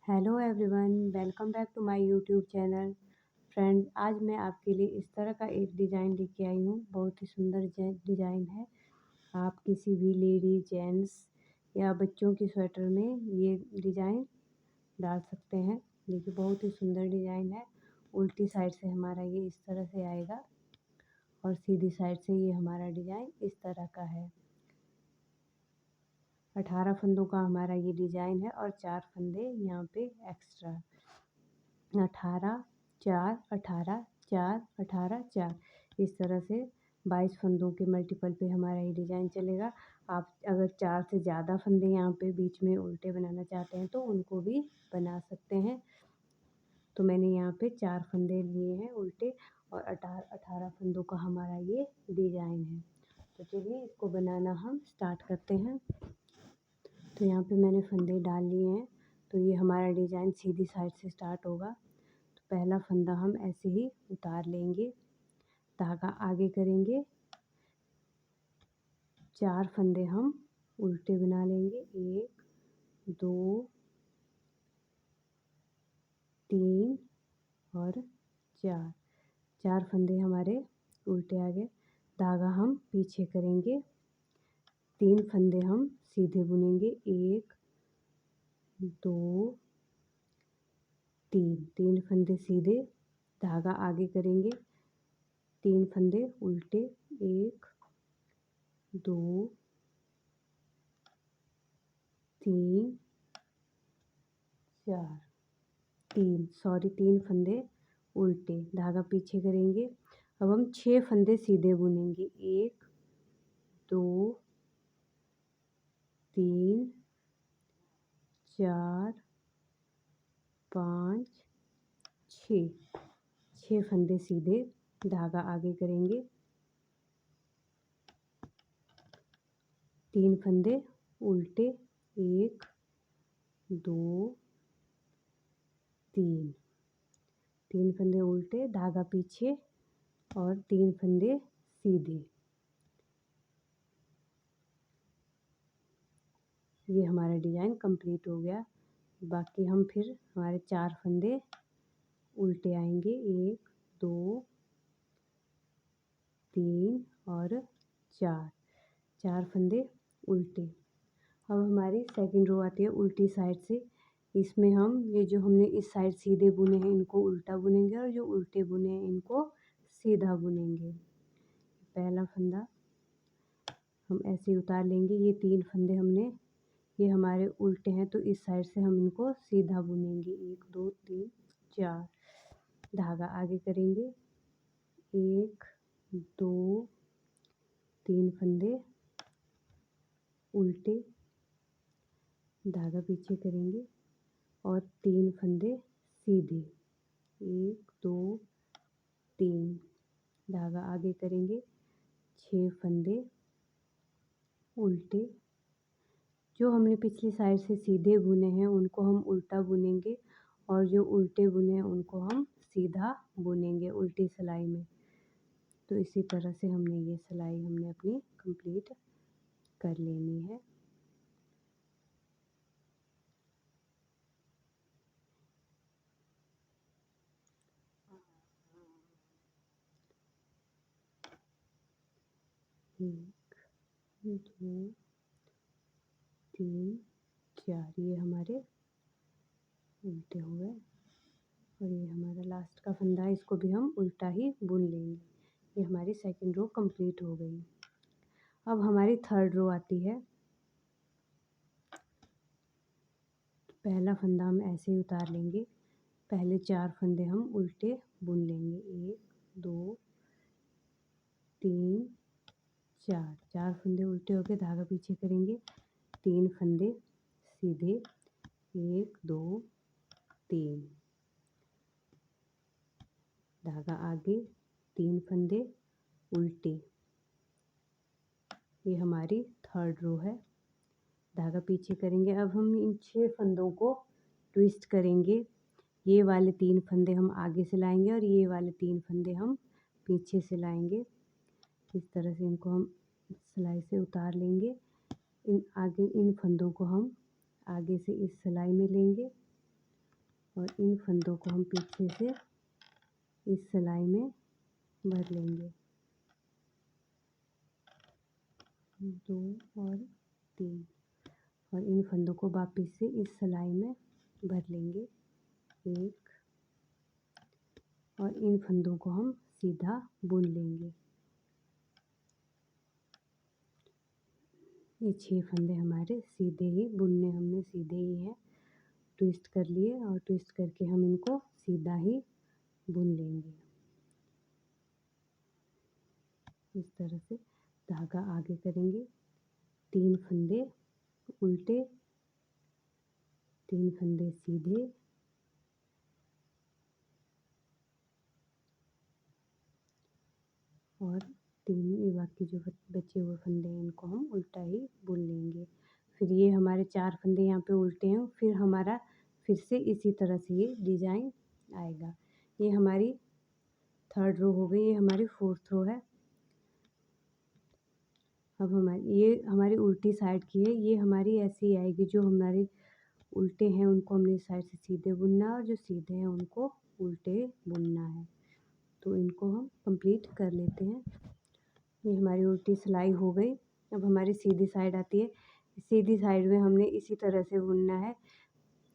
Hello everyone, welcome back to my YouTube channel. Friends, आज मैं आपके लिए इस तरह का एक डिज़ाइन लेके आई हूँ। बहुत ही सुंदर डिज़ाइन है। आप किसी भी लेडी, जेंट्स या बच्चों की स्वेटर में ये डिज़ाइन डाल सकते हैं। देखिए, बहुत ही सुंदर डिज़ाइन है। उल्टी साइड से हमारा ये इस तरह से आएगा और सीधी साइड से ये हमारा डिज़ाइन इस तरह का है। 18 फंदों का हमारा ये डिज़ाइन है और 4 फंदे यहाँ पे एक्स्ट्रा। 18 4 18 4 18 4 इस तरह से 22 फंदों के मल्टीपल पे हमारा ये डिज़ाइन चलेगा। आप अगर 4 से ज़्यादा फंदे यहाँ पे बीच में उल्टे बनाना चाहते हैं तो उनको भी बना सकते हैं। तो मैंने यहाँ पे 4 फंदे लिए हैं उल्टे और 18 फंदों का हमारा ये डिज़ाइन है। तो चलिए इसको बनाना हम स्टार्ट करते हैं। तो यहाँ पे मैंने फंदे डाल लिए हैं। तो ये हमारा डिज़ाइन सीधी साइड से स्टार्ट होगा। तो पहला फंदा हम ऐसे ही उतार लेंगे, धागा आगे करेंगे, 4 फंदे हम उल्टे बना लेंगे। 1 2 3 और 4 4 फंदे हमारे उल्टे आ गए। धागा हम पीछे करेंगे, 3 फंदे हम सीधे बुनेंगे। 1 2 3 फंदे सीधे, धागा आगे करेंगे, 3 फंदे उल्टे। 1 2 3 4 3 फंदे उल्टे, धागा पीछे करेंगे। अब हम 6 फंदे सीधे बुनेंगे। 1 2 3 4 5 6 फंदे सीधे, धागा आगे करेंगे, 3 फंदे उल्टे। 1 2 3 फंदे उल्टे, धागा पीछे और 3 फंदे सीधे। ये हमारा डिज़ाइन कंप्लीट हो गया। बाकी हम फिर हमारे 4 फंदे उल्टे आएंगे। 1 2 3 और 4 फंदे उल्टे। अब हमारी सेकंड रो आती है उल्टी साइड से। इसमें हम ये जो हमने इस साइड सीधे बुने हैं इनको उल्टा बुनेंगे और जो उल्टे बुने हैं इनको सीधा बुनेंगे। पहला फंदा हम ऐसे ही उतार लेंगे। ये 3 फंदे हमने, ये हमारे उल्टे हैं तो इस साइड से हम इनको सीधा बुनेंगे। 1 2 3 4, धागा आगे करेंगे। 1 2 3 फंदे उल्टे, धागा पीछे करेंगे और 3 फंदे सीधे। 1 2 3, धागा आगे करेंगे, 6 फंदे उल्टे। जो हमने पिछली साइड से सीधे बुने हैं उनको हम उल्टा बुनेंगे और जो उल्टे बुने हैं उनको हम सीधा बुनेंगे उल्टी सिलाई में। तो इसी तरह से हमने ये सिलाई हमने अपनी कंप्लीट कर लेनी है। एक 2 3 4, ये हमारे उल्टे हो गए और ये हमारा लास्ट का फंदा है, इसको भी हम उल्टा ही बुन लेंगे। ये हमारी सेकंड रो कंप्लीट हो गई। अब हमारी थर्ड रो आती है। पहला फंदा हम ऐसे ही उतार लेंगे। पहले 4 फंदे हम उल्टे बुन लेंगे। 1 2 3 4 फंदे उल्टे होके धागा पीछे करेंगे, 3 फंदे सीधे। 1 2 3, धागा आगे, 3 फंदे उल्टे। ये हमारी थर्ड रो है। धागा पीछे करेंगे। अब हम इन 6 फंदों को ट्विस्ट करेंगे। ये वाले 3 फंदे हम आगे से लाएंगे और ये वाले 3 फंदे हम पीछे से लाएंगे। इस तरह से इनको हम सिलाई से उतार लेंगे। इन फंदों को हम आगे से इस सिलाई में लेंगे और इन फंदों को हम पीछे से इस सिलाई में भर लेंगे। 2 और 3 और इन फंदों को वापस से इस सिलाई में भर लेंगे। 1 और इन फंदों को हम सीधा बुन लेंगे। ये 6 फंदे हमारे सीधे ही बुनने हमने सीधे ही हैं, ट्विस्ट कर लिए और ट्विस्ट करके हम इनको सीधा ही बुन लेंगे। इस तरह से धागा आगे करेंगे। 3 फंदे उल्टे, 3 फंदे सीधे और 3 बाकी जो बचे हुए फंदे हैं इनको हम उल्टा ही बुन लेंगे। फिर ये हमारे 4 फंदे यहाँ पे उल्टे हैं, फिर हमारा फिर से इसी तरह से ये डिज़ाइन आएगा। ये हमारी 3rd रो हो गई, ये हमारी 4th रो है। अब ये हमारी उल्टी साइड की है, ये हमारी ऐसी आएगी। जो हमारे उल्टे हैं उनको हमने इस साइड से सीधे बुनना है और जो सीधे हैं उनको उल्टे बुनना है। तो इनको हम कंप्लीट कर लेते हैं। ये हमारी उल्टी सिलाई हो गई। अब हमारी सीधी साइड आती है। सीधी साइड में हमने इसी तरह से बुनना है।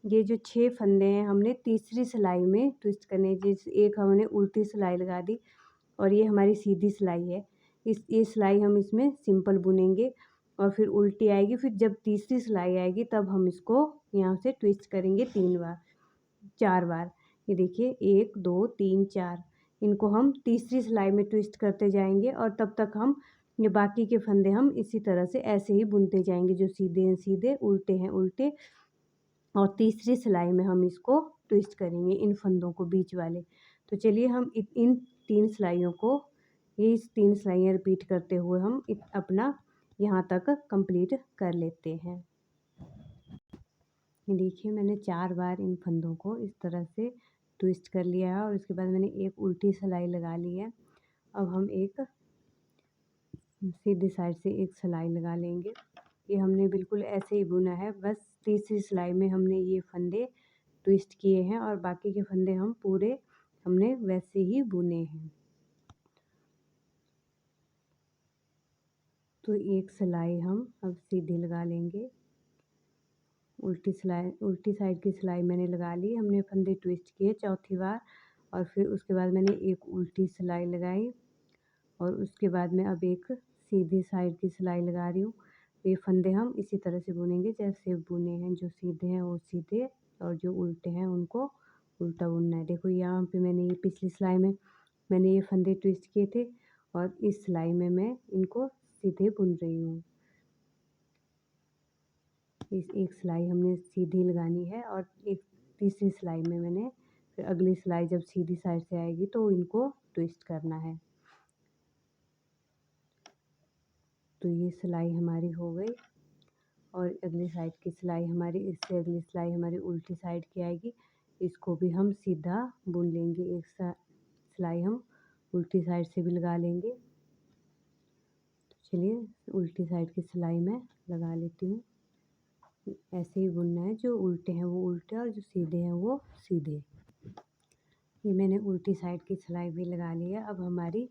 ये जो 6 फंदे हैं हमने तीसरी सिलाई में ट्विस्ट करने, जिस एक हमने उल्टी सिलाई लगा दी और ये हमारी सीधी सिलाई है। ये सिलाई हम इसमें सिंपल बुनेंगे और फिर उल्टी आएगी। फिर जब तीसरी सिलाई आएगी तब हम इसको यहाँ से ट्विस्ट करेंगे 3 बार 4 बार। ये देखिए 1 2 3 4 इनको हम तीसरी सिलाई में ट्विस्ट करते जाएंगे और तब तक हम ये बाकी के फंदे हम इसी तरह से ऐसे ही बुनते जाएंगे। जो सीधे हैं सीधे, उल्टे हैं उल्टे और तीसरी सिलाई में हम इसको ट्विस्ट करेंगे इन फंदों को बीच वाले। तो चलिए हम इन 3 सिलाइयों को, ये 3 सिलाइयाँ रिपीट करते हुए हम अपना यहाँ तक कंप्लीट कर लेते हैं। ये देखिए मैंने 4 बार इन फंदों को इस तरह से ट्विस्ट कर लिया है और उसके बाद मैंने एक उल्टी सिलाई लगा ली है। अब हम एक सीधी साइड से एक सिलाई लगा लेंगे। ये हमने बिल्कुल ऐसे ही बुना है, बस तीसरी सिलाई में हमने ये फंदे ट्विस्ट किए हैं और बाकी के फंदे हम पूरे हमने वैसे ही बुने हैं। तो एक सिलाई हम अब सीधी लगा लेंगे। उल्टी साइड की सिलाई मैंने लगा ली, हमने फंदे ट्विस्ट किए चौथी बार और फिर उसके बाद मैंने एक उल्टी सिलाई लगाई और उसके बाद मैं अब एक सीधी साइड की सिलाई लगा रही हूँ। ये फंदे हम इसी तरह से बुनेंगे जैसे बुने हैं। जो सीधे हैं वो सीधे और जो उल्टे हैं उनको उल्टा बुनना है। देखो यहाँ पे मैंने ये पिछली सिलाई में मैंने ये फंदे ट्विस्ट किए थे और इस सिलाई में मैं इनको सीधे बुन रही हूँ। इस एक सिलाई हमने सीधी लगानी है और एक तीसरी सिलाई में मैंने फिर अगली सिलाई जब सीधी साइड से आएगी तो इनको ट्विस्ट करना है। तो ये सिलाई हमारी हो गई और अगली साइड की सिलाई हमारी, इससे अगली सिलाई हमारी उल्टी साइड की आएगी। इसको भी हम सीधा बुन लेंगे। एक सिलाई हम उल्टी साइड से भी लगा लेंगे। तो चलिए उल्टी साइड की सिलाई मैं लगा लेती हूँ। ऐसे ही बुनना है, जो उल्टे हैं वो उल्टे और जो सीधे हैं वो सीधे। ये मैंने उल्टी साइड की सिलाई भी लगा ली है। अब हमारी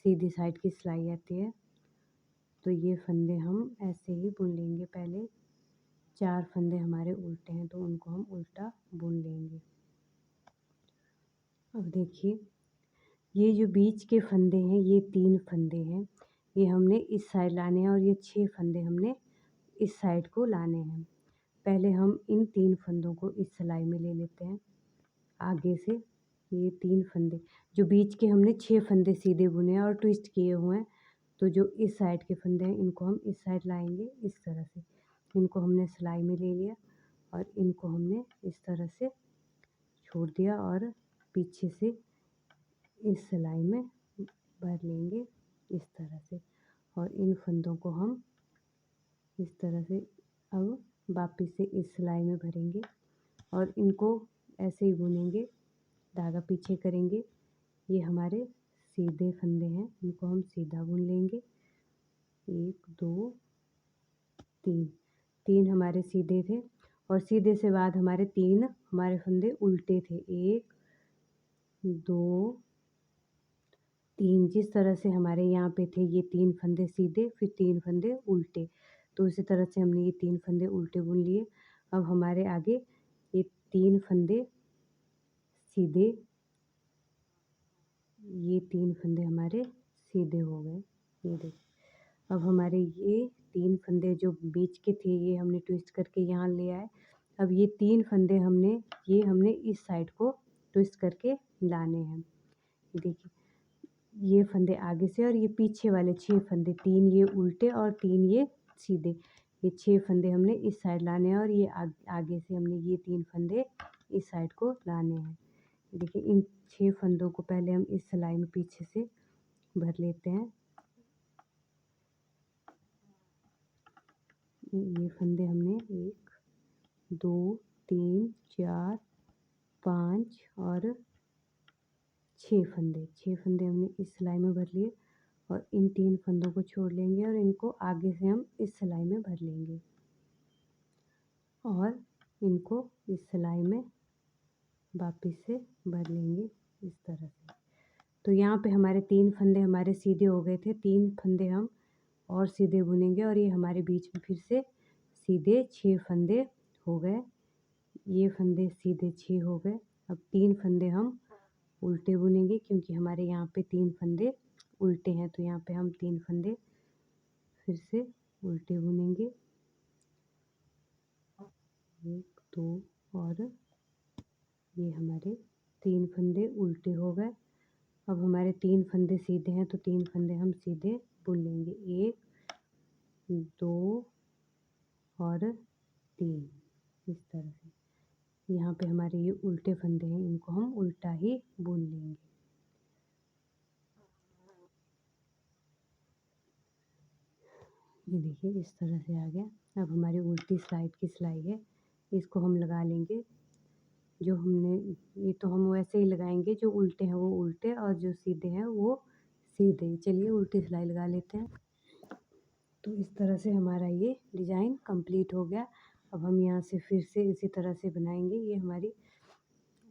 सीधी साइड की सिलाई आती है। तो ये फंदे हम ऐसे ही बुन लेंगे। पहले 4 फंदे हमारे उल्टे हैं तो उनको हम उल्टा बुन लेंगे। अब देखिए ये जो बीच के फंदे हैं ये 3 फंदे हैं, ये हमने इस साइड लाने हैं और ये 6 फंदे हमने इस साइड को लाने हैं। पहले हम इन 3 फंदों को इस सिलाई में ले लेते हैं आगे से। ये 3 फंदे जो बीच के हमने 6 फंदे सीधे बुने हैं और ट्विस्ट किए हुए हैं। तो जो इस साइड के फंदे हैं इनको हम इस साइड लाएंगे इस तरह से। इनको हमने सिलाई में ले लिया और इनको हमने इस तरह से छोड़ दिया और पीछे से इस सिलाई में भर लेंगे इस तरह से और इन फंदों को हम इस तरह से अब वापस से इस सिलाई में भरेंगे और इनको ऐसे ही बुनेंगे। धागा पीछे करेंगे। ये हमारे सीधे फंदे हैं, इनको हम सीधा बुन लेंगे। 1 2 3 हमारे सीधे थे और सीधे से बाद हमारे 3 हमारे फंदे उल्टे थे, 1 2 3। जिस तरह से हमारे यहाँ पे थे ये 3 फंदे सीधे, फिर 3 फंदे उल्टे, तो इसी तरह से हमने ये 3 फंदे उल्टे बुन लिए। अब हमारे आगे ये 3 फंदे सीधे, ये 3 फंदे हमारे सीधे हो गए, ये देखिए। अब हमारे ये 3 फंदे जो बीच के थे ये हमने ट्विस्ट करके यहाँ ले आए। अब ये 3 फंदे हमने इस साइड को ट्विस्ट करके लाने हैं। देखिए ये फंदे आगे से और ये पीछे वाले 6 फंदे, 3 ये उल्टे और 3 ये सीधे, ये 6 फंदे हमने इस साइड लाने हैं और ये आगे से हमने ये 3 फंदे इस साइड को लाने हैं। देखिए इन 6 फंदों को पहले हम इस सिलाई में पीछे से भर लेते हैं। ये फंदे हमने 1 2 3 4 5 और 6 फंदे हमने इस सिलाई में भर लिए और इन 3 फंदों को छोड़ लेंगे और इनको आगे से हम इस सिलाई में भर लेंगे और इनको इस सिलाई में वापस से भर लेंगे इस तरह से। तो यहाँ पे हमारे 3 फंदे हमारे सीधे हो गए थे, 3 फंदे हम और सीधे बुनेंगे और ये हमारे बीच में फिर से सीधे 6 फंदे हो गए, ये फंदे सीधे 6 हो गए। अब 3 फंदे हम उल्टे बुनेंगे क्योंकि हमारे यहाँ पे 3 फंदे उल्टे हैं, तो यहाँ पे हम 3 फंदे फिर से उल्टे बुनेंगे, 1 2 और ये हमारे 3 फंदे उल्टे हो गए। अब हमारे 3 फंदे सीधे हैं तो 3 फंदे हम सीधे बुन लेंगे, 1 2 और 3 इस तरह से। यहाँ पे हमारे ये उल्टे फंदे हैं, इनको हम उल्टा ही बुन लेंगे। ये देखिए इस तरह से आ गया। अब हमारी उल्टी साइड की सिलाई है, इसको हम लगा लेंगे। जो हमने ये तो हम वैसे ही लगाएंगे, जो उल्टे हैं वो उल्टे और जो सीधे हैं वो सीधे। चलिए उल्टी सिलाई लगा लेते हैं। तो इस तरह से हमारा ये डिज़ाइन कंप्लीट हो गया। अब हम यहाँ से फिर से इसी तरह से बनाएंगे। ये हमारी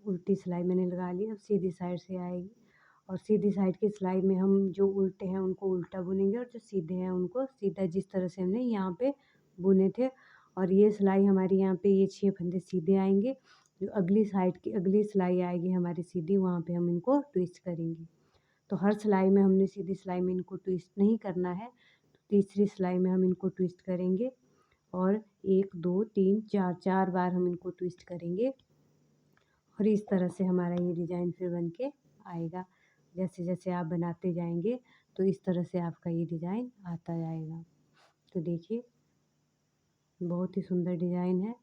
उल्टी सिलाई मैंने लगा ली, अब सीधी साइड से आएगी और सीधी साइड की सिलाई में हम जो उल्टे हैं उनको उल्टा बुनेंगे और जो सीधे हैं उनको सीधा, जिस तरह से हमने यहाँ पे बुने थे। और ये सिलाई हमारी यहाँ पे ये 6 फंदे सीधे आएंगे, जो अगली साइड की अगली सिलाई आएगी हमारी सीधी, वहाँ पे हम इनको ट्विस्ट करेंगे। तो हर सिलाई में हमने सीधी सिलाई में इनको ट्विस्ट नहीं करना है, तो तीसरी सिलाई में हम इनको ट्विस्ट करेंगे और 1 2 3 4 बार हम इनको ट्विस्ट करेंगे और इस तरह से हमारा ये डिज़ाइन फिर बन के आएगा। जैसे जैसे आप बनाते जाएंगे तो इस तरह से आपका ये डिज़ाइन आता जाएगा। तो देखिए बहुत ही सुंदर डिज़ाइन है।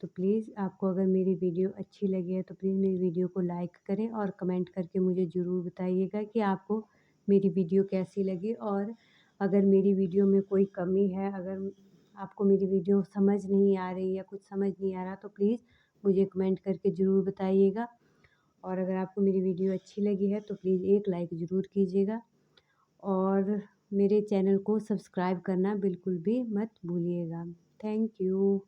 तो प्लीज़ आपको अगर मेरी वीडियो अच्छी लगी है तो प्लीज़ मेरी वीडियो को लाइक करें और कमेंट करके मुझे ज़रूर बताइएगा कि आपको मेरी वीडियो कैसी लगी। और अगर मेरी वीडियो में कोई कमी है, अगर आपको मेरी वीडियो समझ नहीं आ रही या कुछ समझ नहीं आ रहा, तो प्लीज़ मुझे कमेंट करके ज़रूर बताइएगा। और अगर आपको मेरी वीडियो अच्छी लगी है तो प्लीज़ एक लाइक ज़रूर कीजिएगा और मेरे चैनल को सब्सक्राइब करना बिल्कुल भी मत भूलिएगा। Thank you.